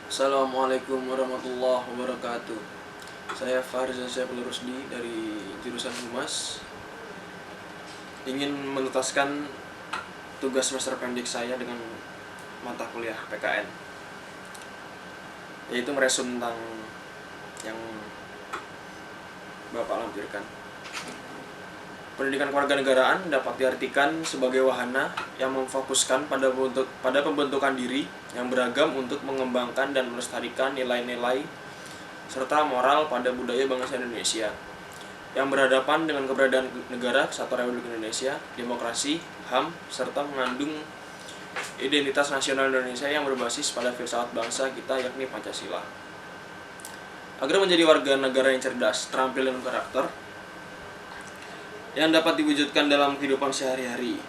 Assalamualaikum warahmatullahi wabarakatuh. Saya Farizal Syaiful Rusdi dari jurusan Humas. Ingin menuntaskan tugas semester pendek saya dengan mata kuliah PKN, yaitu meresum tentang yang Bapak lampirkan. Pendidikan kewarganegaraan dapat diartikan sebagai wahana yang memfokuskan pada pembentukan diri yang beragam untuk mengembangkan dan melestarikan nilai-nilai serta moral pada budaya bangsa Indonesia yang berhadapan dengan keberadaan negara Kesatuan Republik Indonesia, demokrasi, HAM, serta mengandung identitas nasional Indonesia yang berbasis pada filsafat bangsa kita, yakni Pancasila. Agar menjadi warga negara yang cerdas, terampil dan karakter yang dapat diwujudkan dalam kehidupan sehari-hari.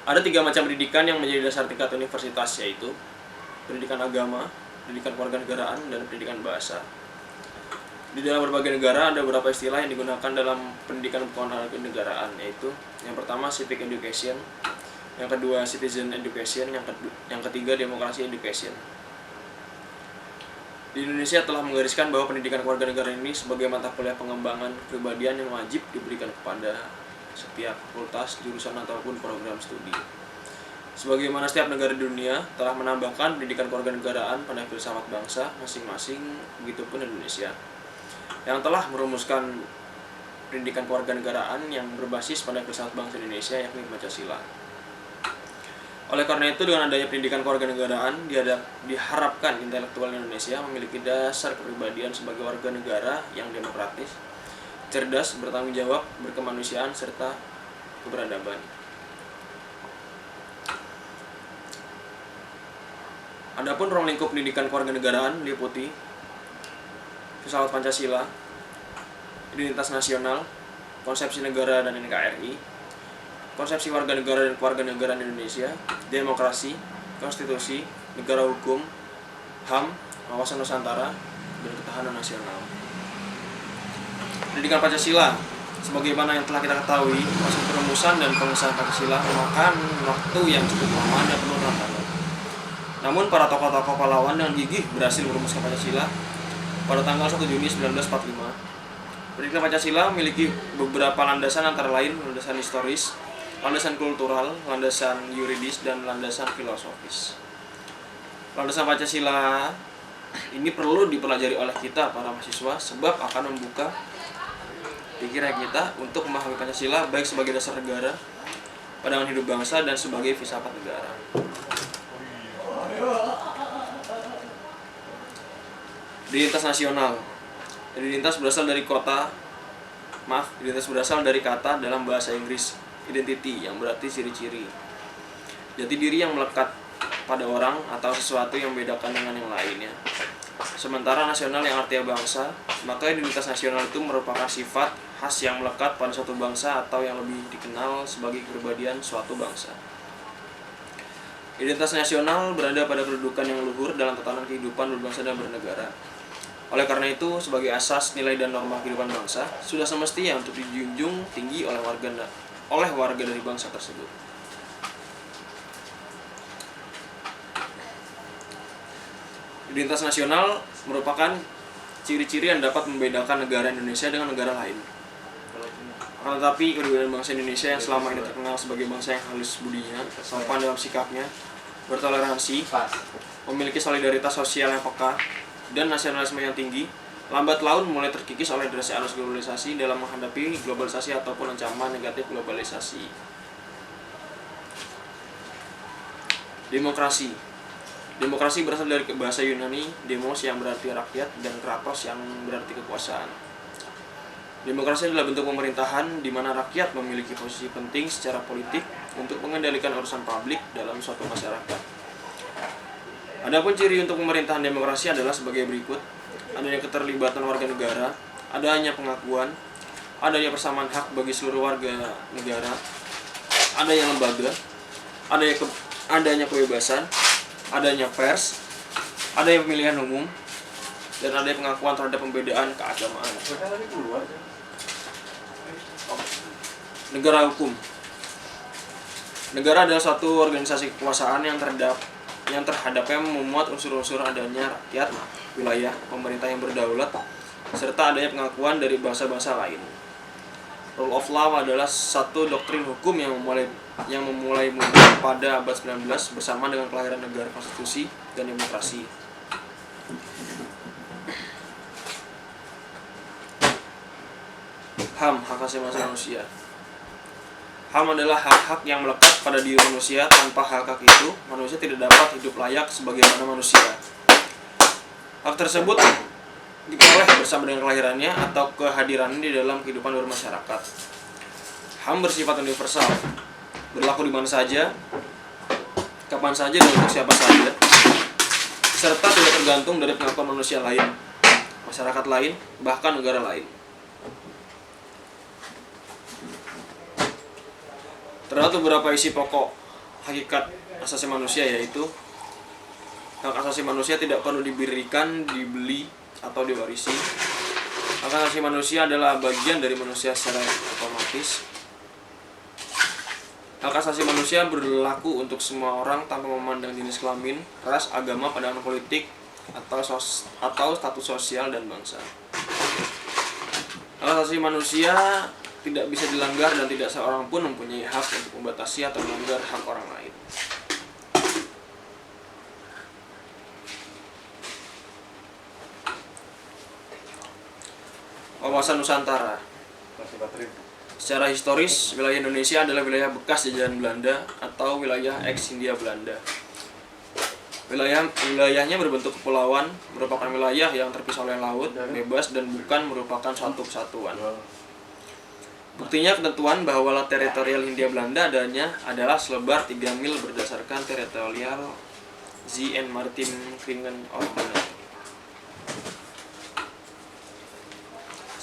Ada 3 macam pendidikan yang menjadi dasar tingkat universitas, yaitu pendidikan agama, pendidikan kewarganegaraan, dan pendidikan bahasa. Di dalam berbagai negara ada beberapa istilah yang digunakan dalam pendidikan kewarganegaraan, yaitu yang pertama civic education, yang kedua citizen education, yang ketiga demokrasi education. Di Indonesia telah menggariskan bahwa pendidikan kewarganegaraan ini sebagai mata kuliah pengembangan kepribadian yang wajib diberikan kepada setiap fakultas, jurusan, ataupun program studi. Sebagaimana setiap negara di dunia telah menambahkan pendidikan kewarganegaraan pada filsafat bangsa masing-masing, begitupun Indonesia yang telah merumuskan pendidikan kewarganegaraan yang berbasis pada filsafat bangsa Indonesia, yakni Pancasila. Oleh karena itu, dengan adanya pendidikan kewarganegaraan diharapkan intelektual Indonesia memiliki dasar kepribadian sebagai warga negara yang demokratis, cerdas, bertanggung jawab, berkemanusiaan, serta keberadaban. Adapun ruang lingkup pendidikan kewarganegaraan meliputi filsafat Pancasila, identitas nasional, konsepsi negara dan NKRI, konsepsi warga negara dan kewarganegaraan Indonesia, demokrasi, konstitusi, negara hukum, HAM, wawasan Nusantara, dan ketahanan nasional. Pendidikan Pancasila, sebagaimana yang telah kita ketahui, proses perumusan dan pengesahan Pancasila memakan waktu yang cukup lama dan penuh tantangan. Namun para tokoh-tokoh pahlawan dengan gigih berhasil merumuskan Pancasila pada tanggal 1 Juni 1945. Pendidikan Pancasila memiliki beberapa landasan, antara lain landasan historis, landasan kultural, landasan yuridis, dan landasan filosofis. Landasan Pancasila ini perlu dipelajari oleh kita para mahasiswa sebab akan membuka pikiran kita untuk memahami Pancasila baik sebagai dasar negara, pandangan hidup bangsa, dan sebagai filsafat negara. Identitas nasional. Identitas berasal dari kata dalam bahasa Inggris identity, yang berarti ciri-ciri, jati diri yang melekat pada orang atau sesuatu yang membedakan dengan yang lainnya. Sementara nasional yang artinya bangsa, maka identitas nasional itu merupakan sifat khas yang melekat pada suatu bangsa atau yang lebih dikenal sebagai kepribadian suatu bangsa. Identitas nasional berada pada kedudukan yang luhur dalam tatanan kehidupan berbangsa dan bernegara. Oleh karena itu, sebagai asas nilai dan norma kehidupan bangsa, sudah semestinya untuk dijunjung tinggi oleh warga dari bangsa tersebut. Identitas nasional merupakan ciri-ciri yang dapat membedakan negara Indonesia dengan negara lain. Akan tetapi, kepribadian bangsa Indonesia yang selama ini terkenal sebagai bangsa yang halus budinya, sopan dalam sikapnya, bertoleransi, memiliki solidaritas sosial yang peka, dan nasionalisme yang tinggi, lambat laun mulai terkikis oleh derasnya arus globalisasi dalam menghadapi globalisasi ataupun ancaman negatif globalisasi. Demokrasi. Demokrasi berasal dari bahasa Yunani demos yang berarti rakyat dan kratos yang berarti kekuasaan. Demokrasi adalah bentuk pemerintahan di mana rakyat memiliki posisi penting secara politik untuk mengendalikan urusan publik dalam suatu masyarakat. Adapun ciri untuk pemerintahan demokrasi adalah sebagai berikut: adanya keterlibatan warga negara, adanya pengakuan, adanya persamaan hak bagi seluruh warga negara, adanya lembaga, adanya kebebasan, adanya pers, adanya pemilihan umum, dan adanya pengakuan terhadap pembedaan keagamaan. Negara hukum. Negara adalah suatu organisasi kekuasaan yang yang terhadapnya memuat unsur-unsur adanya rakyat, wilayah, pemerintah yang berdaulat, serta adanya pengakuan dari bangsa-bangsa lain. Rule of law adalah satu doktrin hukum yang memulai muncul pada abad 19 bersama dengan kelahiran negara konstitusi dan demokrasi. HAM, hak asasi manusia. HAM adalah hak-hak yang melekat pada diri manusia. Tanpa hak-hak itu, manusia tidak dapat hidup layak sebagaimana manusia. Hak tersebut diperoleh bersama dengan kelahirannya atau kehadirannya di dalam kehidupan bermasyarakat. HAM bersifat universal, berlaku di mana saja, kapan saja, dan untuk siapa saja, serta tidak tergantung dari pengakuan manusia lain, masyarakat lain, bahkan negara lain. Terdapat beberapa isi pokok hakikat asasi manusia, yaitu hak asasi manusia tidak perlu diberikan, dibeli, atau diwarisi. Hak asasi manusia adalah bagian dari manusia secara otomatis. Hak asasi manusia berlaku untuk semua orang tanpa memandang jenis kelamin, ras, agama, pandangan politik, atau status sosial dan bangsa. Hak asasi manusia tidak bisa dilanggar dan tidak seorang pun mempunyai hak untuk membatasi atau melanggar hak orang lain. Wawasan Nusantara. Secara historis, wilayah Indonesia adalah wilayah bekas jajahan Belanda atau wilayah ex-Hindia Belanda. Wilayahnya berbentuk kepulauan, merupakan wilayah yang terpisah oleh laut, bebas, dan bukan merupakan suatu kesatuan. Buktinya ketentuan bahwa teritorial Hindia Belanda adanya adalah selebar 3 mil berdasarkan teritorial Zee en Maritime Kringen Ordonnance.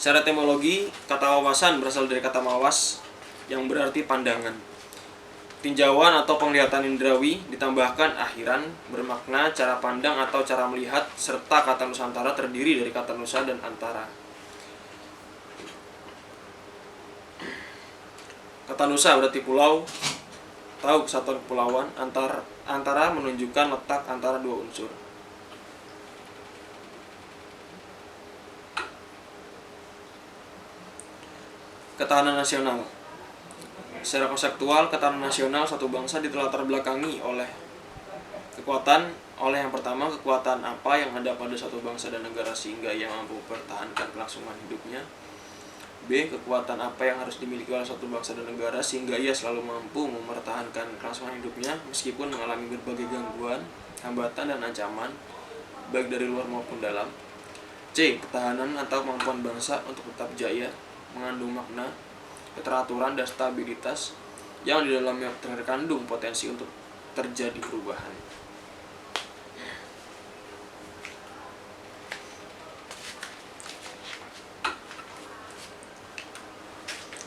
Secara etimologi, kata wawasan berasal dari kata mawas yang berarti pandangan. Tinjauan atau penglihatan indrawi ditambahkan akhiran bermakna cara pandang atau cara melihat, serta kata Nusantara terdiri dari kata nusa dan antara. Kata nusa berarti pulau, tahu kesatuan kepulauan, antara menunjukkan letak antara dua unsur. Ketahanan nasional. Secara konseptual, ketahanan nasional suatu bangsa ditelatar belakangi oleh yang pertama, kekuatan apa yang ada pada suatu bangsa dan negara sehingga ia mampu mempertahankan kelangsungan hidupnya. B. Kekuatan apa yang harus dimiliki oleh suatu bangsa dan negara sehingga ia selalu mampu mempertahankan kelangsungan hidupnya meskipun mengalami berbagai gangguan, hambatan, dan ancaman baik dari luar maupun dalam. C. Ketahanan atau kemampuan bangsa untuk tetap jaya mengandung makna keteraturan dan stabilitas yang di dalamnya terkandung potensi untuk terjadi perubahan.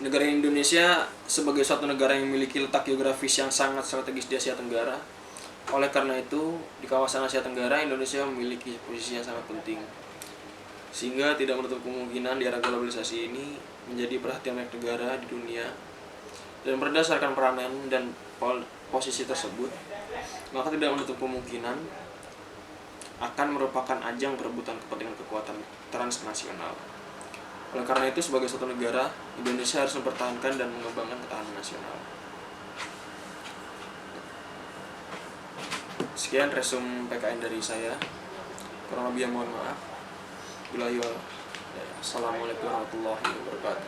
Negara Indonesia sebagai suatu negara yang memiliki letak geografis yang sangat strategis di Asia Tenggara. Oleh karena itu, di kawasan Asia Tenggara, Indonesia memiliki posisi yang sangat penting. Sehingga tidak menutup kemungkinan di era globalisasi ini menjadi perhatian banyak negara di dunia. Dan berdasarkan peranan dan posisi tersebut, maka tidak menutup kemungkinan akan merupakan ajang perebutan kepentingan kekuatan transnasional. Oleh karena itu, sebagai suatu negara, Indonesia harus mempertahankan dan mengembangkan ketahanan nasional. Sekian resum PKN dari saya. Kurang lebih mohon maaf. Assalamualaikum warahmatullahi wabarakatuh.